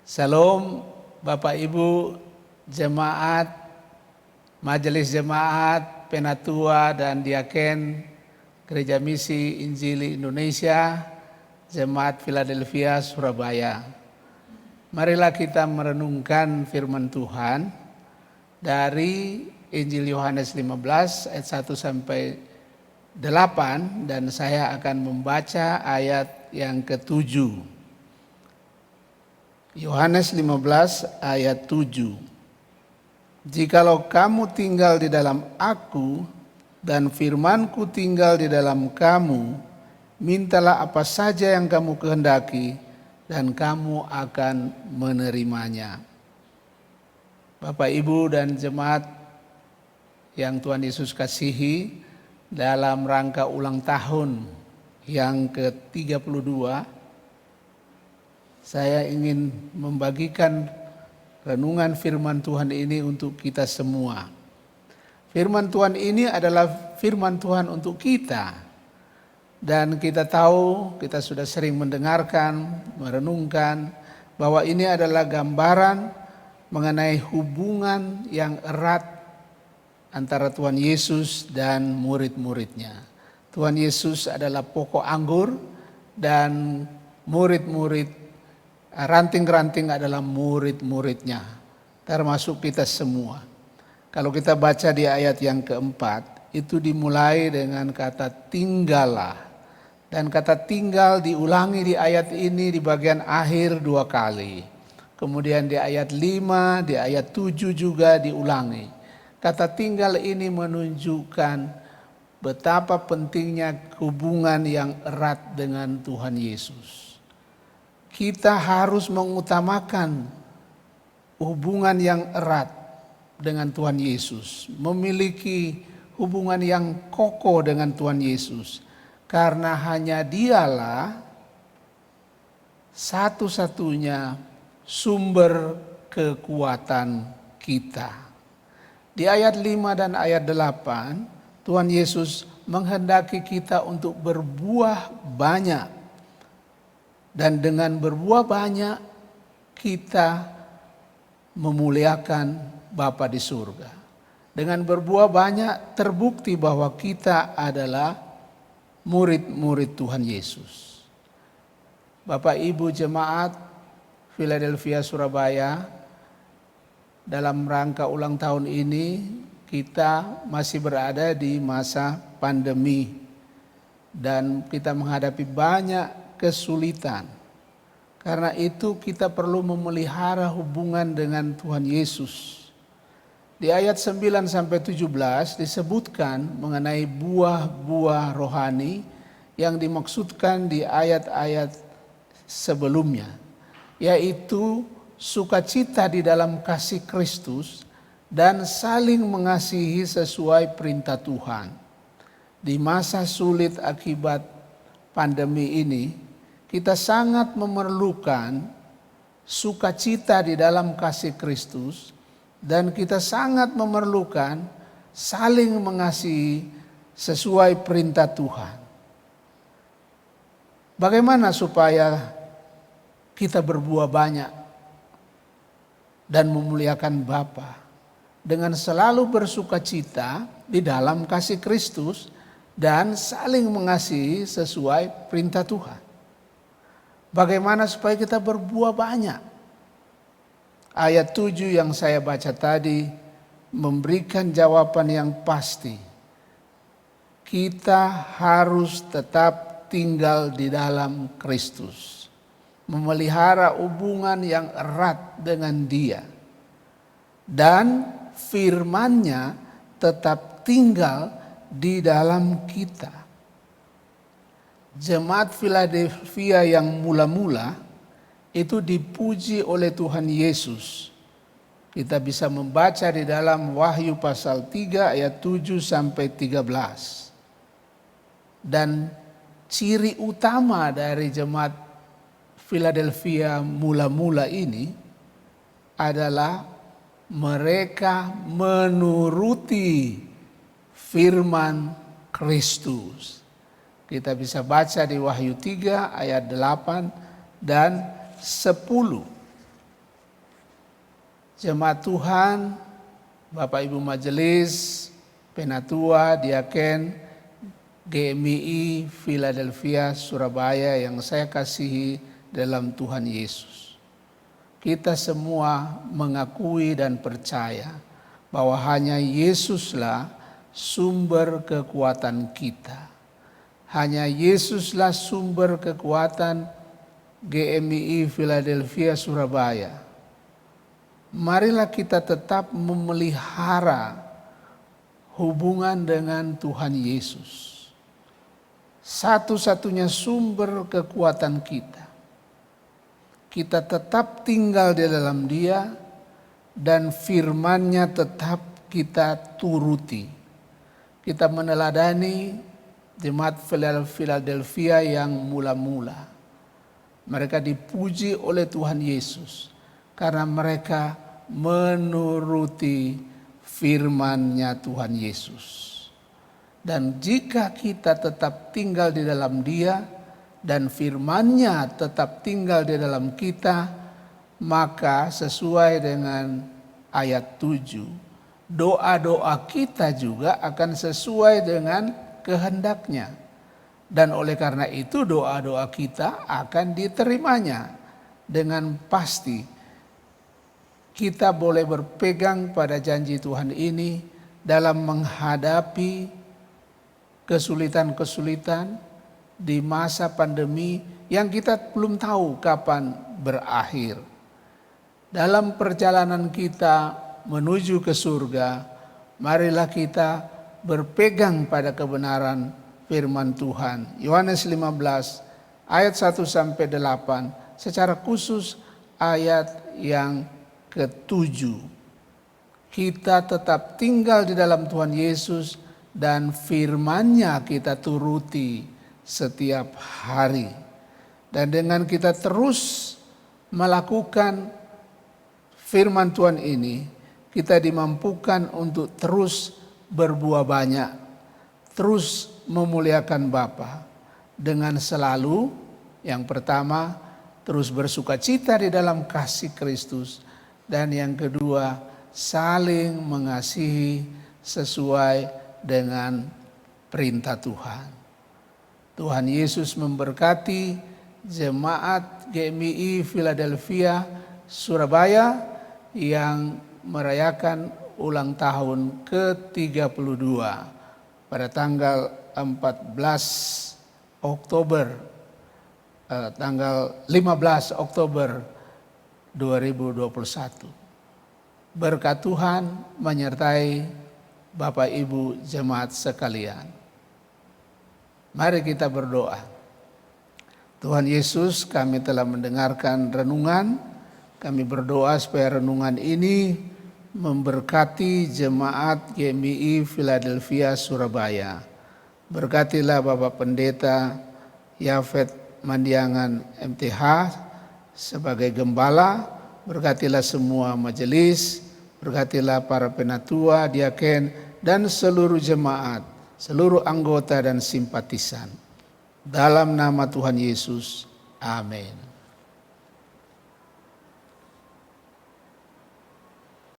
Salam Bapak Ibu Jemaat, Majelis Jemaat, Penatua dan Diaken Gereja Misi Injili Indonesia, Jemaat Philadelphia, Surabaya. Marilah kita merenungkan firman Tuhan dari Injil Yohanes 15 ayat 1 sampai 8 dan saya akan membaca ayat yang ke-7. Yohanes 15 ayat 7. Jikalau kamu tinggal di dalam aku dan firmanku tinggal di dalam kamu, mintalah apa saja yang kamu kehendaki dan kamu akan menerimanya. Bapak, Ibu dan jemaat yang Tuhan Yesus kasihi, dalam rangka ulang tahun yang ke-32, saya ingin membagikan renungan firman Tuhan ini untuk kita semua. Firman Tuhan ini adalah firman Tuhan untuk kita. Dan kita tahu, kita sudah sering mendengarkan, merenungkan bahwa ini adalah gambaran mengenai hubungan yang erat antara Tuhan Yesus dan murid-muridnya. Tuhan Yesus adalah pokok anggur dan murid-murid, ranting-ranting adalah murid-muridnya, termasuk kita semua. Kalau kita baca di ayat yang keempat, itu dimulai dengan kata tinggallah. Dan kata tinggal diulangi di ayat ini di bagian akhir 2 kali. Kemudian di ayat 5, di ayat 7 juga diulangi. Kata tinggal ini menunjukkan betapa pentingnya hubungan yang erat dengan Tuhan Yesus. Kita harus mengutamakan hubungan yang erat dengan Tuhan Yesus, memiliki hubungan yang kokoh dengan Tuhan Yesus, karena hanya Dialah satu-satunya sumber kekuatan kita. Di ayat 5 dan ayat 8, Tuhan Yesus menghendaki kita untuk berbuah banyak. Dan dengan berbuah banyak kita memuliakan Bapa di surga. Dengan berbuah banyak terbukti bahwa kita adalah murid-murid Tuhan Yesus. Bapak Ibu Jemaat Philadelphia Surabaya, dalam rangka ulang tahun ini kita masih berada di masa pandemi dan kita menghadapi banyak kesulitan. Karena itu kita perlu memelihara hubungan dengan Tuhan Yesus. Di ayat 9 sampai 17 disebutkan mengenai buah-buah rohani yang dimaksudkan di ayat-ayat sebelumnya, yaitu sukacita di dalam kasih Kristus dan saling mengasihi sesuai perintah Tuhan. Di masa sulit akibat pandemi ini, kita sangat memerlukan sukacita di dalam kasih Kristus dan kita sangat memerlukan saling mengasihi sesuai perintah Tuhan. Bagaimana supaya kita berbuah banyak dan memuliakan Bapa? Dengan selalu bersukacita di dalam kasih Kristus dan saling mengasihi sesuai perintah Tuhan. Bagaimana supaya kita berbuah banyak? Ayat 7 yang saya baca tadi memberikan jawaban yang pasti. Kita harus tetap tinggal di dalam Kristus, memelihara hubungan yang erat dengan Dia, dan firman-Nya tetap tinggal di dalam kita. Jemaat Philadelphia yang mula-mula itu dipuji oleh Tuhan Yesus. Kita bisa membaca di dalam Wahyu pasal 3 ayat 7 sampai 13. Dan ciri utama dari jemaat Philadelphia mula-mula ini adalah mereka menuruti firman Kristus. Kita bisa baca di Wahyu 3 ayat 8 dan 10. Jemaat Tuhan, Bapak Ibu Majelis, Penatua, Diaken, GMI Philadelphia, Surabaya yang saya kasihi dalam Tuhan Yesus. Kita semua mengakui dan percaya bahwa hanya Yesuslah sumber kekuatan kita. Hanya Yesuslah sumber kekuatan GMI Philadelphia, Surabaya. Marilah kita tetap memelihara hubungan dengan Tuhan Yesus. Satu-satunya sumber kekuatan kita. Kita tetap tinggal di dalam Dia dan firman-Nya tetap kita turuti. Kita meneladani jemaat Philadelphia yang mula-mula. Mereka dipuji oleh Tuhan Yesus karena mereka menuruti firman-Nya Tuhan Yesus. Dan jika kita tetap tinggal di dalam Dia dan firman-Nya tetap tinggal di dalam kita, maka sesuai dengan ayat 7, doa-doa kita juga akan sesuai dengan kehendak-Nya. Dan oleh karena itu doa-doa kita akan diterimanya dengan pasti. Kita boleh berpegang pada janji Tuhan ini dalam menghadapi kesulitan-kesulitan di masa pandemi yang kita belum tahu kapan berakhir. Dalam perjalanan kita menuju ke surga, marilah kita berpegang pada kebenaran firman Tuhan. Yohanes 15 ayat 1-8, secara khusus ayat yang ke-7. Kita tetap tinggal di dalam Tuhan Yesus dan firman-Nya kita turuti setiap hari. Dan dengan kita terus melakukan firman Tuhan ini, kita dimampukan untuk terus berbuah banyak, terus memuliakan Bapa dengan selalu yang pertama terus bersukacita di dalam kasih Kristus. Dan yang kedua, saling mengasihi sesuai dengan perintah Tuhan. Tuhan Yesus memberkati jemaat GMI Philadelphia, Surabaya yang merayakan ulang tahun ke-32 pada tanggal 15 Oktober 2021. Berkat Tuhan menyertai Bapak Ibu jemaat sekalian. Mari kita berdoa. Tuhan Yesus, kami telah mendengarkan renungan. Kami berdoa supaya renungan ini memberkati jemaat GMI Philadelphia, Surabaya. Berkatilah Bapak Pendeta Yafet Mandiangan MTH sebagai gembala, berkatilah semua majelis, berkatilah para penatua, diaken, dan seluruh jemaat, seluruh anggota dan simpatisan. Dalam nama Tuhan Yesus, amin.